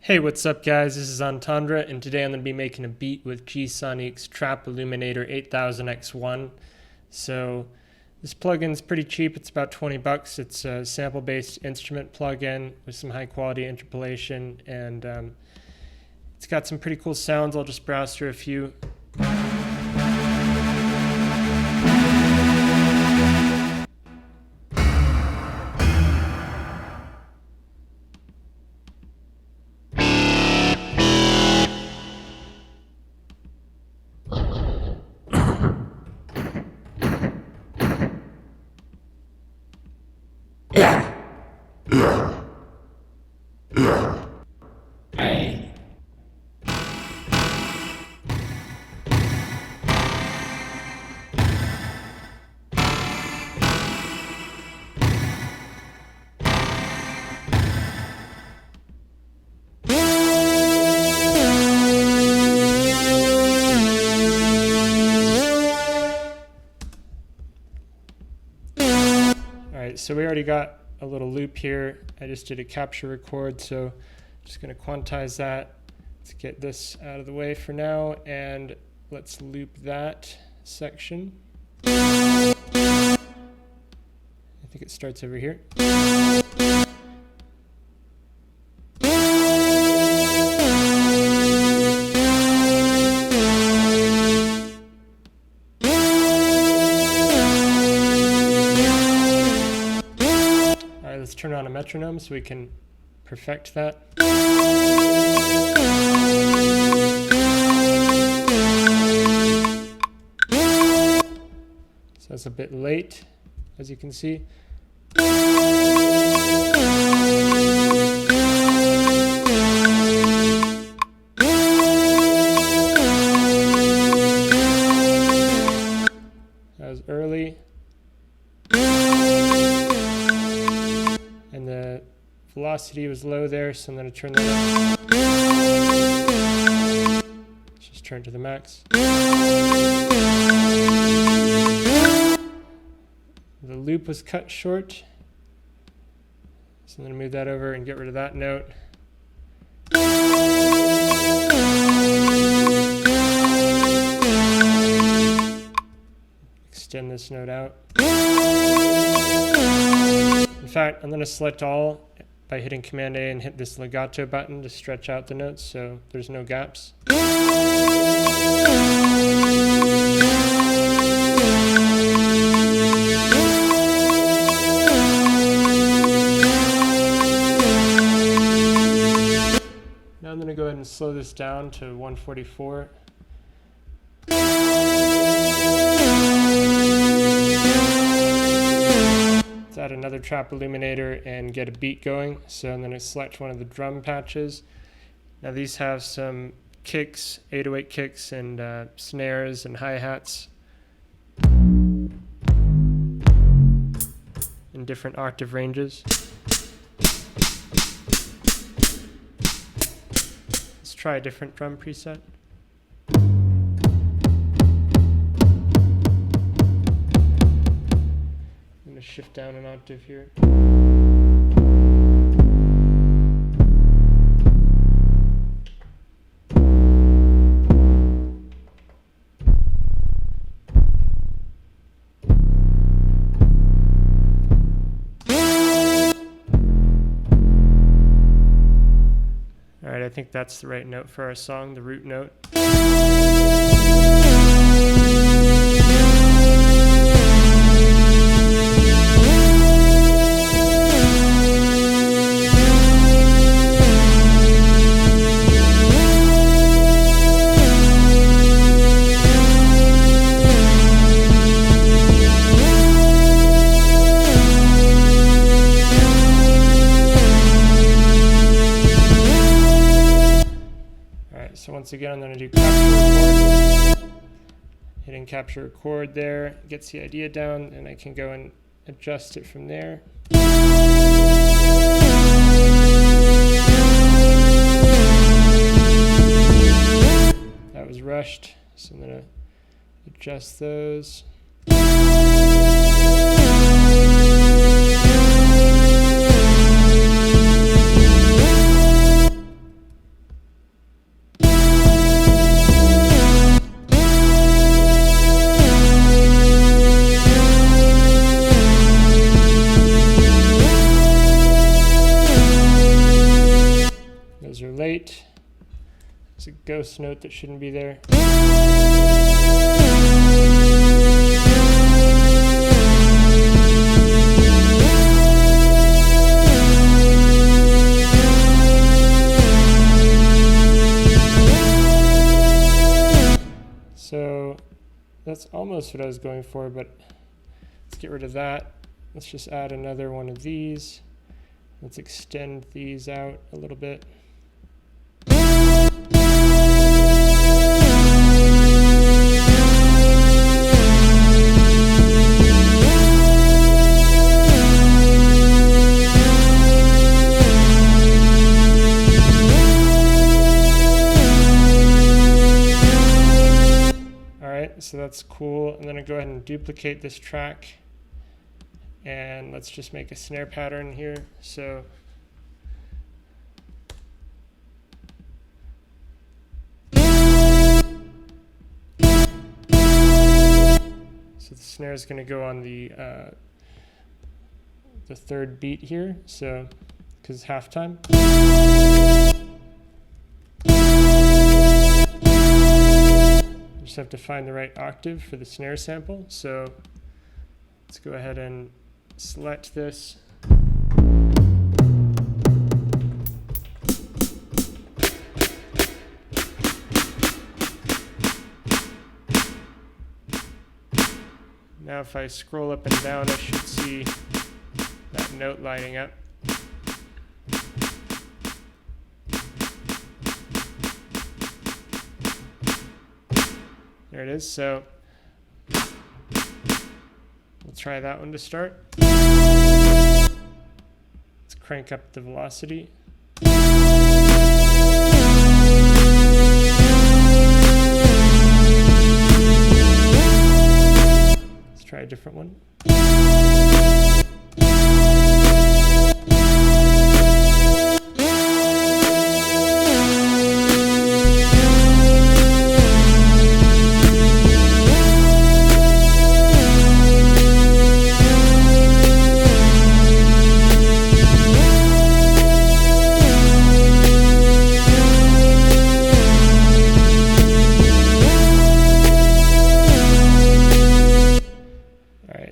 Hey, what's up guys? This is Entendre, and today I'm going to be making a beat with G-Sonique's Trap Illuminator 8000 X1. So this plugin's pretty cheap, it's about 20 bucks. It's a sample-based instrument plugin with some high-quality interpolation, and it's got some pretty cool sounds. I'll just browse through a few. Alright, so we already got a little loop here. I just did a capture record, so I'm just going to quantize that. Let's get this out of the way for now, and let's loop that section. I think it starts over here. Let's turn on a metronome so we can perfect that. So it's a bit late, as you can see. That was early. And the velocity was low there, so I'm going to turn that up. Let's just turn to the max. The loop was cut short, so I'm going to move that over and get rid of that note. Extend this note out. In fact, I'm going to select all by hitting Command A and hit this legato button to stretch out the notes so there's no gaps. Now I'm going to go ahead and slow this down to 144. Let's add another Trap Illuminator and get a beat going. So I'm going to select one of the drum patches. Now these have some kicks, 808 kicks, and snares and hi-hats in different octave ranges. Let's try a different drum preset. Shift down an octave here. Alright, I think that's the right note for our song, the root note. So once again, I'm going to do capture record. Hitting capture record there gets the idea down, and I can go and adjust it from there. That was rushed, so I'm going to adjust those. ghost note that shouldn't be there. So that's almost what I was going for, but let's get rid of that. Let's just add another one of these. Let's extend these out a little bit. So that's cool. And then I go ahead and duplicate this track, and let's just make a snare pattern here. So the snare is going to go on the third beat here. So because it's halftime. Just have to find the right octave for the snare sample. So let's go ahead and select this. Now if I scroll up and down, I should see that note lining up. There it is. So we'll try that one to start. Let's crank up the velocity. Let's try a different one.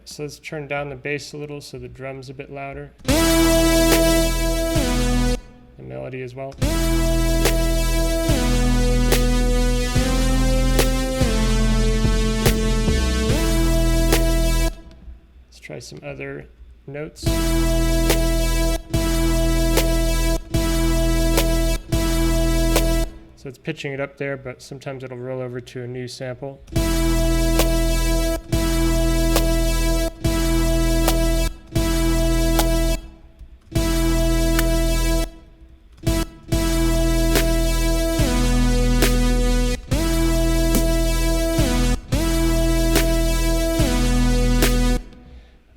So let's turn down the bass a little so the drum's a bit louder. The melody as well. Let's try some other notes. So it's pitching it up there, but sometimes it'll roll over to a new sample.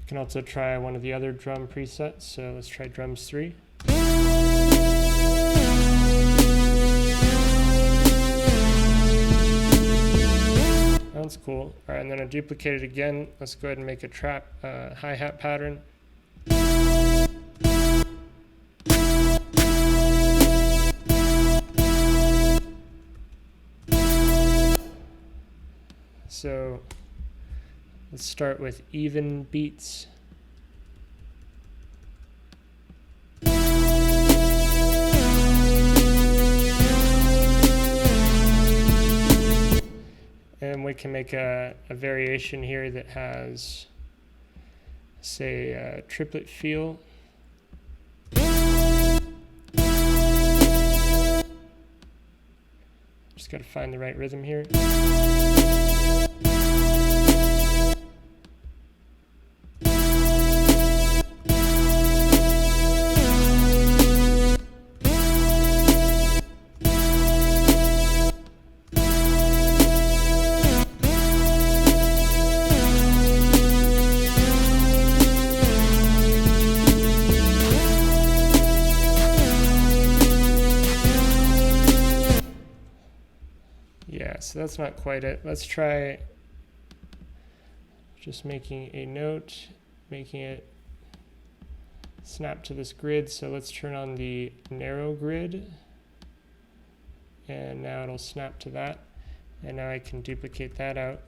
Can also try one of the other drum presets, so let's try drums 3. That's cool. All right, and then I duplicate it again. Let's go ahead and make a trap hi-hat pattern. So let's start with even beats. And we can make a variation here that has, say, a triplet feel. Just got to find the right rhythm here. So that's not quite it. Let's try just making a note, making it snap to this grid. So let's turn on the narrow grid and now it'll snap to that, and now I can duplicate that out.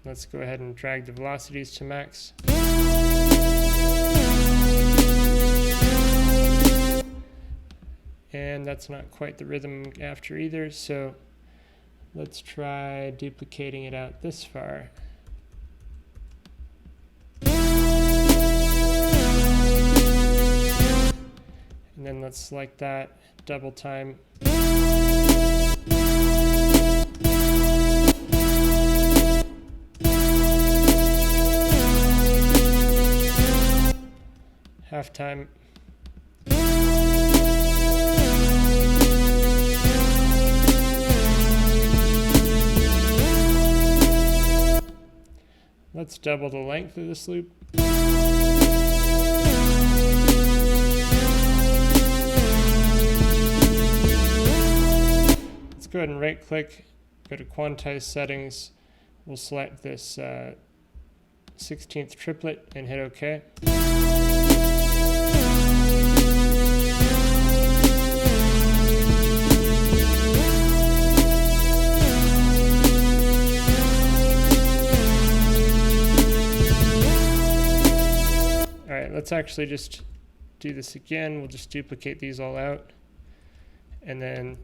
Let's go ahead and drag the velocities to max. And that's not quite the rhythm after either, so let's try duplicating it out this far. And then let's select that, double time. Half time. Let's double the length of this loop. Let's go ahead and right click, go to quantize settings. We'll select this 16th triplet and hit OK. Alright, let's actually just do this again. We'll just duplicate these all out. And then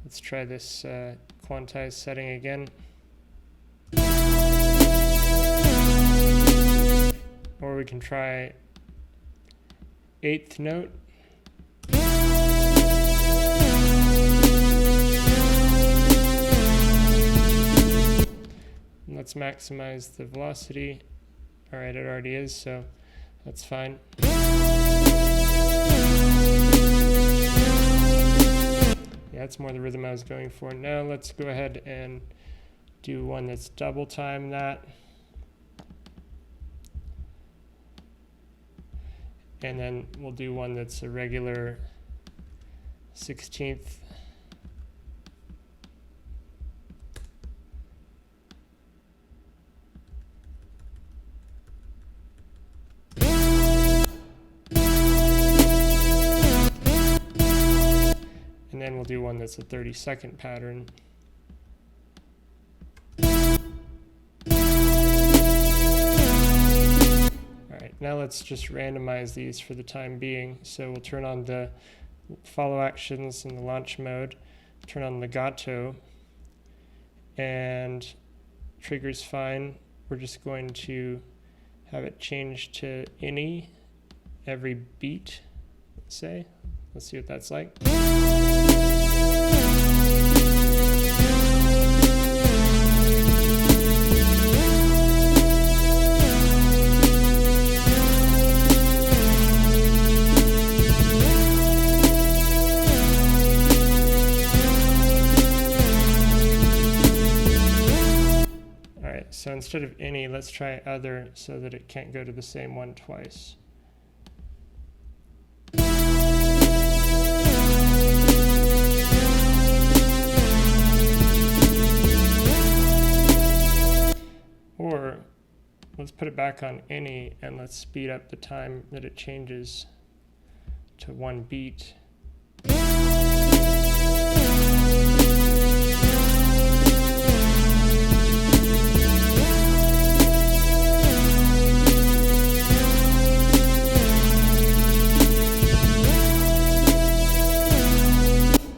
let's try this quantize setting again. Or we can try 8th note. And let's maximize the velocity. Alright, it already is, so that's fine. Yeah, that's more the rhythm I was going for. Now let's go ahead and do one that's double time that. And then we'll do one that's a regular 16th. And then we'll do one that's a 32nd pattern. Alright, now let's just randomize these for the time being. So we'll turn on the follow actions in the launch mode, turn on legato, and trigger's fine. We're just going to have it change to any every beat, say. Let's see what that's like. Alright, so instead of any, let's try other so that it can't go to the same one twice. Or let's put it back on any and let's speed up the time that it changes to one beat.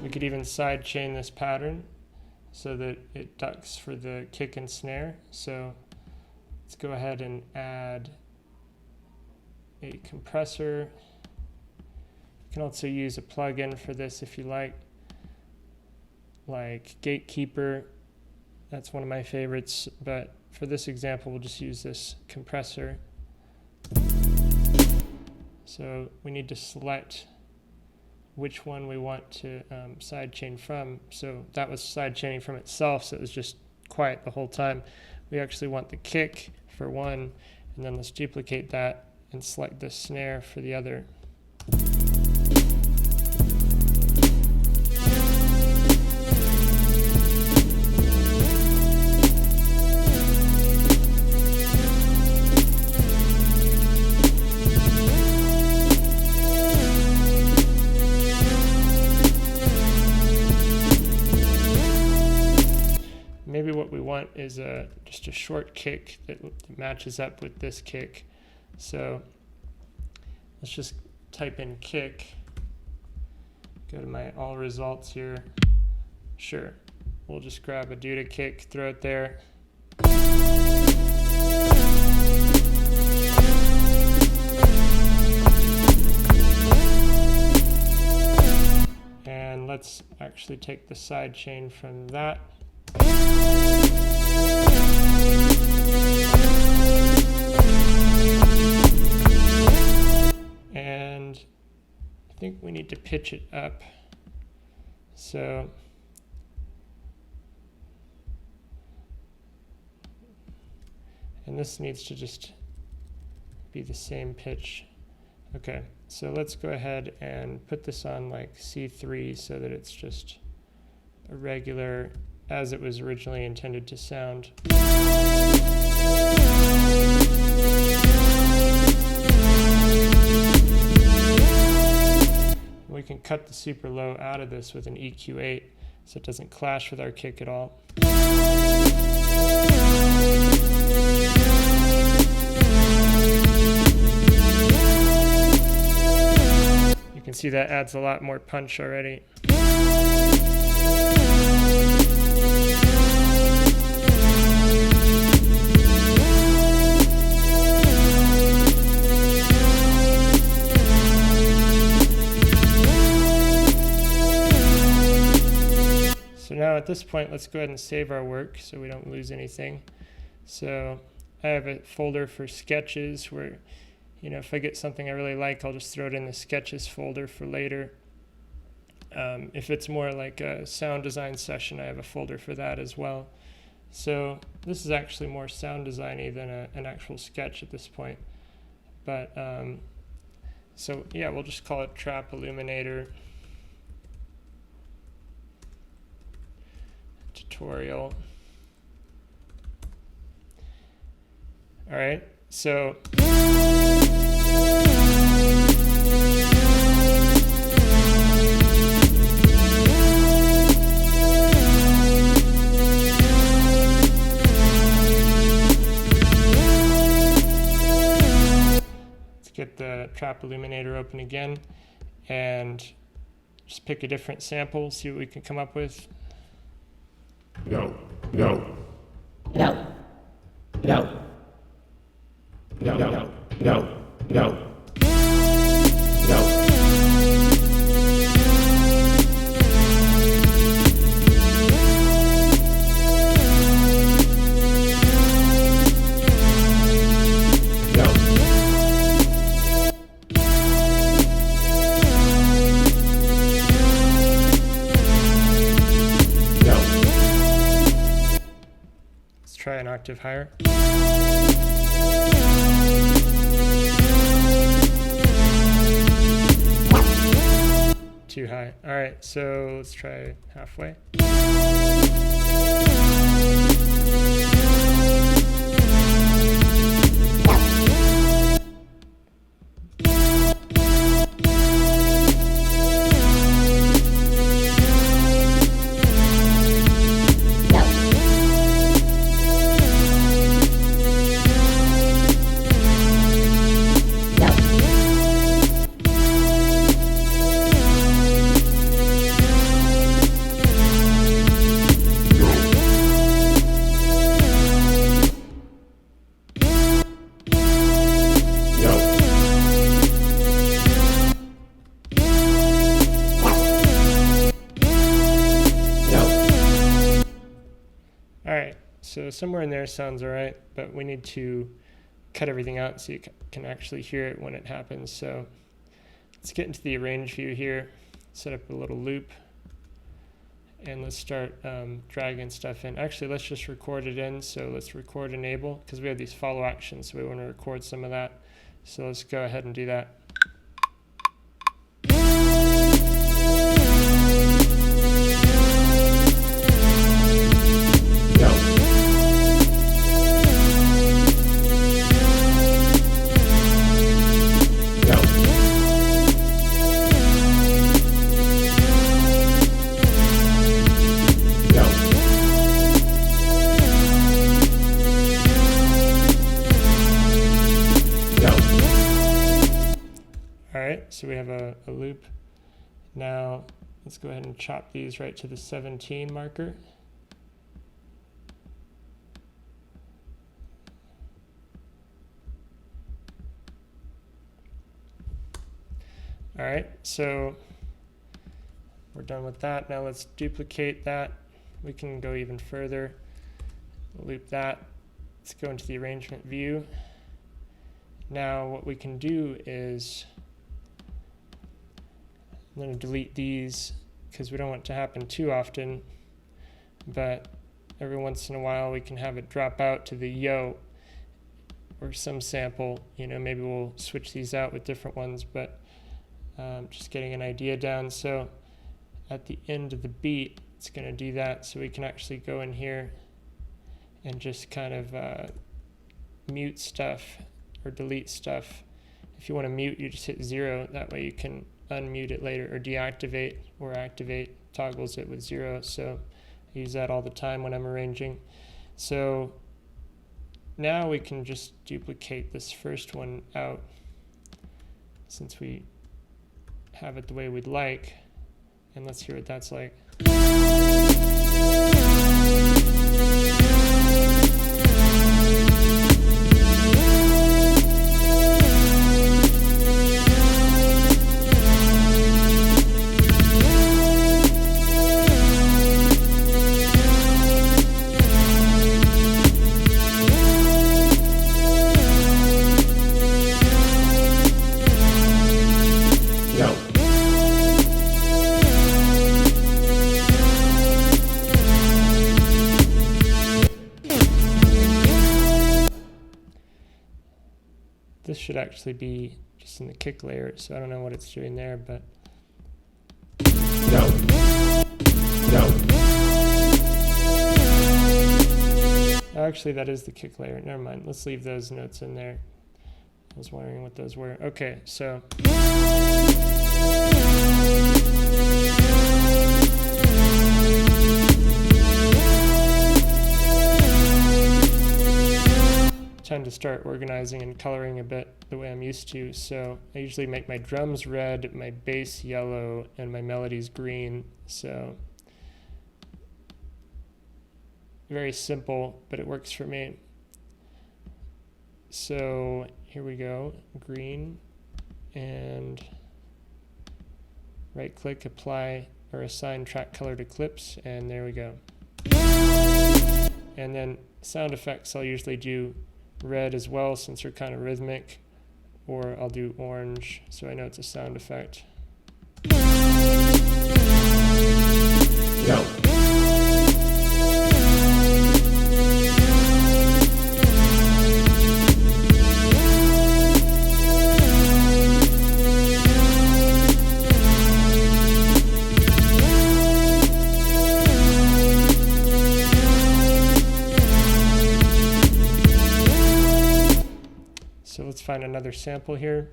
We could even sidechain this pattern so that it ducks for the kick and snare. So let's go ahead and add a compressor. You can also use a plugin for this if you like Gatekeeper. That's one of my favorites, but for this example we'll just use this compressor. So we need to select which one we want to sidechain from. So that was sidechaining from itself, so it was just quiet the whole time. We actually want the kick for one, and then let's duplicate that and select the snare for the other. maybe what we want is just a short kick that matches up with this kick. So let's just type in kick, go to my all results here. Sure, we'll just grab a Duda kick, throw it there. And let's actually take the side chain from that. And I think we need to pitch it up. So and this needs to just be the same pitch. Okay, so let's go ahead and put this on like C3 so that it's just a regular, as it was originally intended to sound. We can cut the super low out of this with an EQ8 so it doesn't clash with our kick at all. You can see that adds a lot more punch already. So now at this point, let's go ahead and save our work so we don't lose anything. So I have a folder for sketches where, you know, if I get something I really like, I'll just throw it in the sketches folder for later. If it's more like a sound design session, I have a folder for that as well. So this is actually more sound designy than an actual sketch at this point. But so yeah, we'll just call it Trap Illuminator tutorial. All right, so let's get the Trap Illuminator open again and just pick a different sample, see what we can come up with. No, no, no, no, no, no, no, no, no. Try an octave higher. Too high. All right, so let's try halfway. So somewhere in there sounds all right, but we need to cut everything out so you can actually hear it when it happens. So let's get into the arrange view here, set up a little loop, and let's start dragging stuff in. Actually, let's just record it in. So let's record enable, because we have these follow actions, so we want to record some of that. So let's go ahead and do that. so we have a loop. Now let's go ahead and chop these right to the 17 marker. All right, so we're done with that. Now let's duplicate that. We can go even further. Loop that. Let's go into the arrangement view. Now what we can do is, I'm going to delete these because we don't want it to happen too often, but every once in a while we can have it drop out to the yo or some sample. You know, maybe we'll switch these out with different ones, but just getting an idea down. So at the end of the beat, it's going to do that, so we can actually go in here and just kind of mute stuff or delete stuff. If you want to mute, you just hit 0. That way you can unmute it later, or deactivate or activate, toggles it with 0. So I use that all the time when I'm arranging. So now we can just duplicate this first one out, since we have it the way we'd like, and let's hear what that's like. This should actually be just in the kick layer, so I don't know what it's doing there, but actually that is the kick layer. Never mind, let's leave those notes in there. I was wondering what those were. Okay, so time to start organizing and coloring a bit the way I'm used to. So I usually make my drums red, my bass yellow, and my melodies green. So very simple, but it works for me. So here we go, green, and right click, apply or assign track color to clips, and there we go. And then sound effects I'll usually do red as well, since they're kind of rhythmic, or I'll do orange so I know it's a sound effect. So let's find another sample here.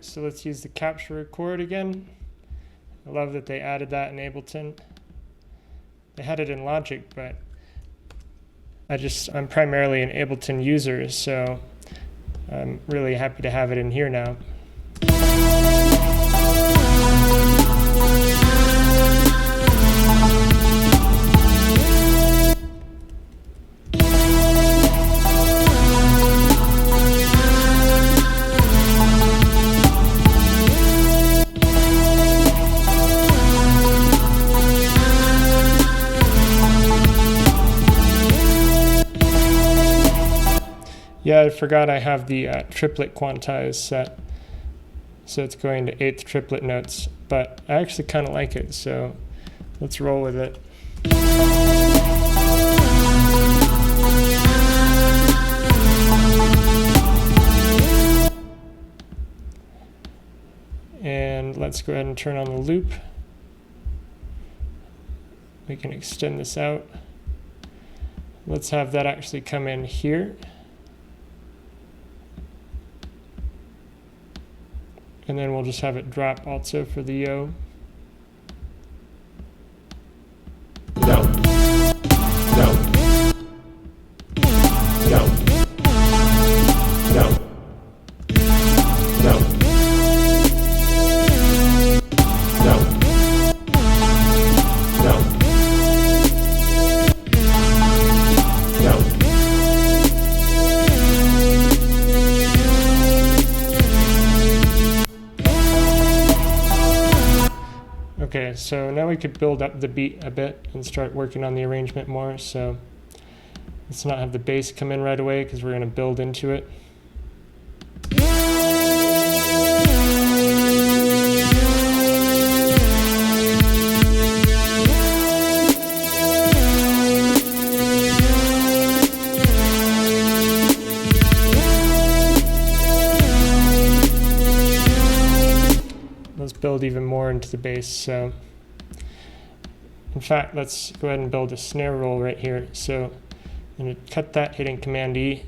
So let's use the capture record again. I love that they added that in Ableton. They had it in Logic, but I'm primarily an Ableton user, so I'm really happy to have it in here now. Yeah, I forgot I have the triplet quantize set. So it's going to 8th triplet notes, but I actually kind of like it, so let's roll with it. And let's go ahead and turn on the loop. We can extend this out. Let's have that actually come in here. And then we'll just have it drop also for the yo. Yo. Yo. Yo. Yo. Yo. Okay, so now we could build up the beat a bit and start working on the arrangement more. So let's not have the bass come in right away because we're going to build into it. Let's build even more into the bass. So in fact, let's go ahead and build a snare roll right here. So I'm going to cut that hitting Command E.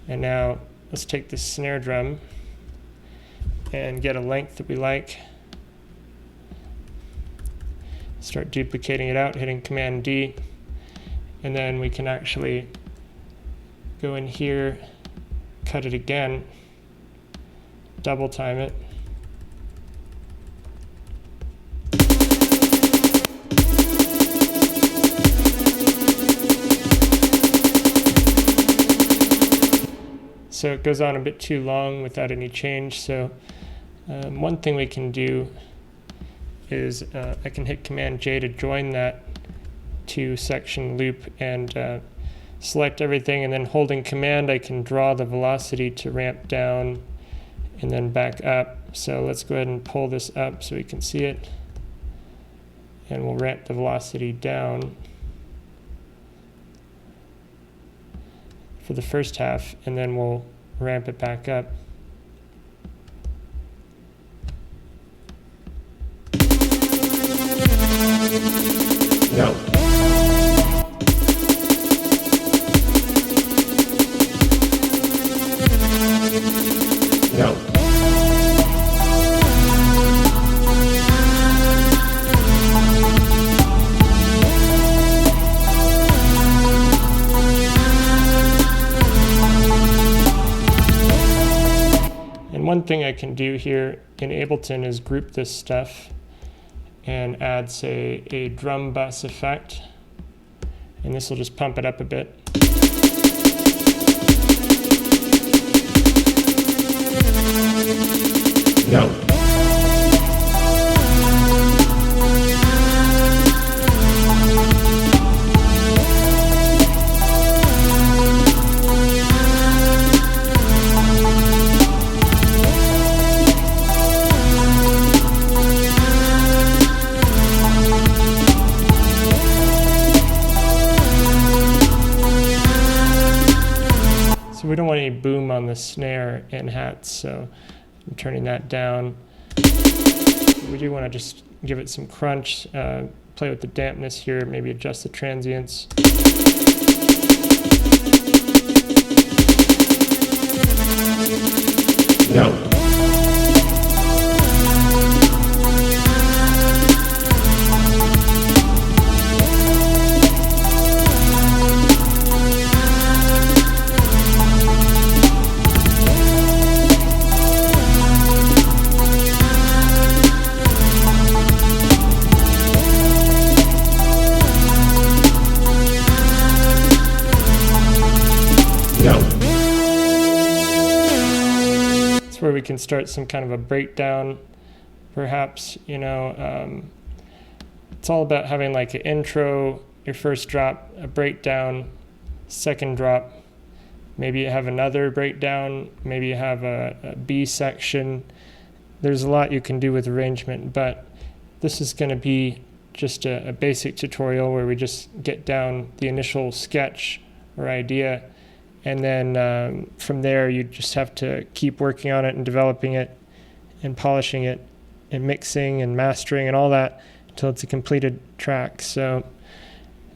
And now let's take this snare drum and get a length that we like. Start duplicating it out, hitting Command D. And then we can actually go in here, cut it again, double time it. So it goes on a bit too long without any change. So one thing we can do is I can hit Command J to join that 2-section loop and select everything, and then holding Command I can draw the velocity to ramp down and then back up. So let's go ahead and pull this up so we can see it, and we'll ramp the velocity down for the first half, and then we'll ramp it back up. Yo. Yo. And one thing I can do here in Ableton is group this stuff and add, say, a drum bus effect. And this will just pump it up a bit. Yo. So we don't want any boom on the snare and hats, so I'm turning that down. We do want to just give it some crunch, play with the dampness here, maybe adjust the transients. Yo. Where we can start some kind of a breakdown, perhaps, you know. It's all about having like an intro, your first drop, a breakdown, second drop, Maybe you have another breakdown, maybe you have a B section. There's a lot you can do with arrangement, but this is going to be just a basic tutorial where we just get down the initial sketch or idea, and then from there you just have to keep working on it and developing it and polishing it and mixing and mastering and all that until it's a completed track. So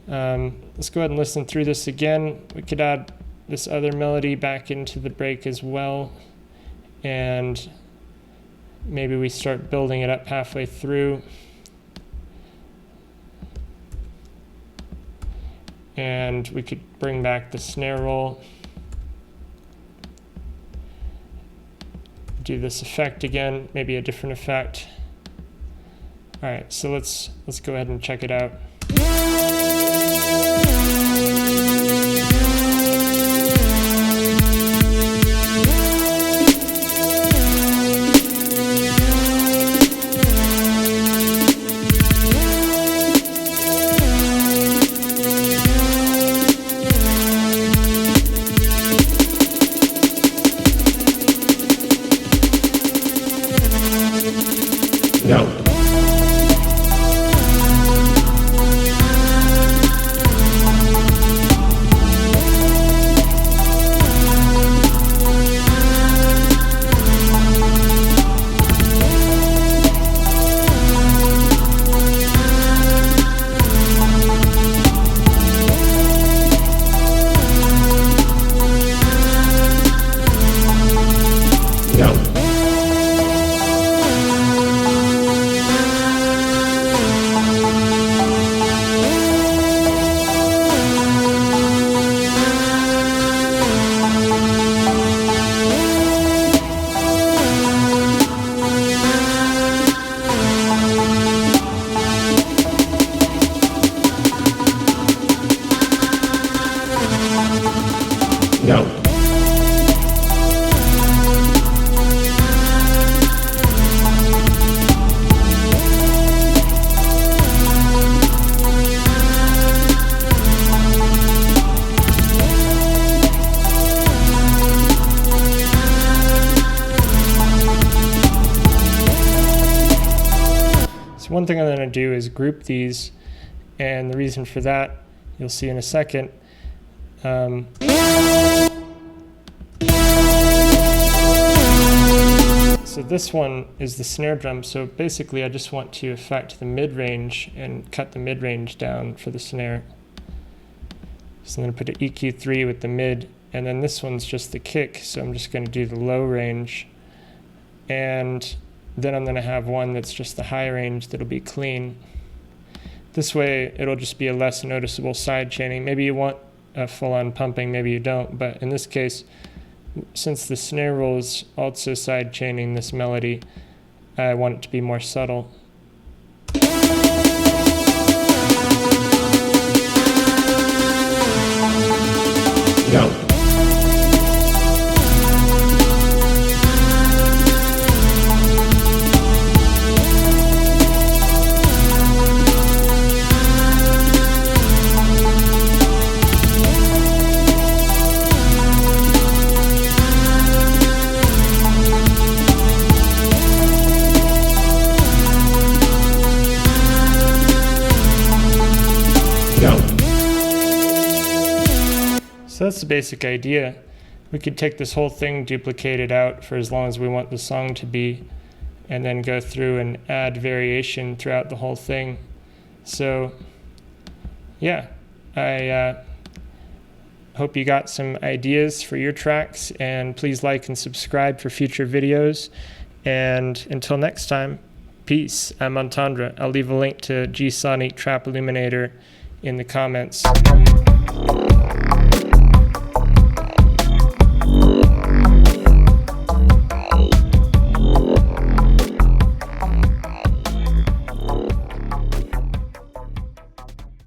let's go ahead and listen through this again. We could add this other melody back into the break as well, and maybe we start building it up halfway through. And we could bring back the snare roll. Do this effect again, maybe a different effect. All right, so let's go ahead and check it out. Note. Note. So one thing I'm going to do is group these, and the reason for that you'll see in a second. So this one is the snare drum, so basically I just want to affect the mid-range and cut the mid-range down for the snare. So I'm going to put an EQ3 with the mid, and then this one's just the kick, so I'm just going to do the low range, and then I'm going to have one that's just the high range that'll be clean. This way it'll just be a less noticeable side chaining. Maybe you want a full-on pumping, maybe you don't, but in this case, since the snare roll is also side chaining this melody, I want it to be more subtle. Note. So that's the basic idea. We could take this whole thing, duplicate it out for as long as we want the song to be, and then go through and add variation throughout the whole thing. So yeah, I hope you got some ideas for your tracks, and please like and subscribe for future videos. And until next time, peace. I'm Entendre. I'll leave a link to G-Sonique Trap Illuminator in the comments.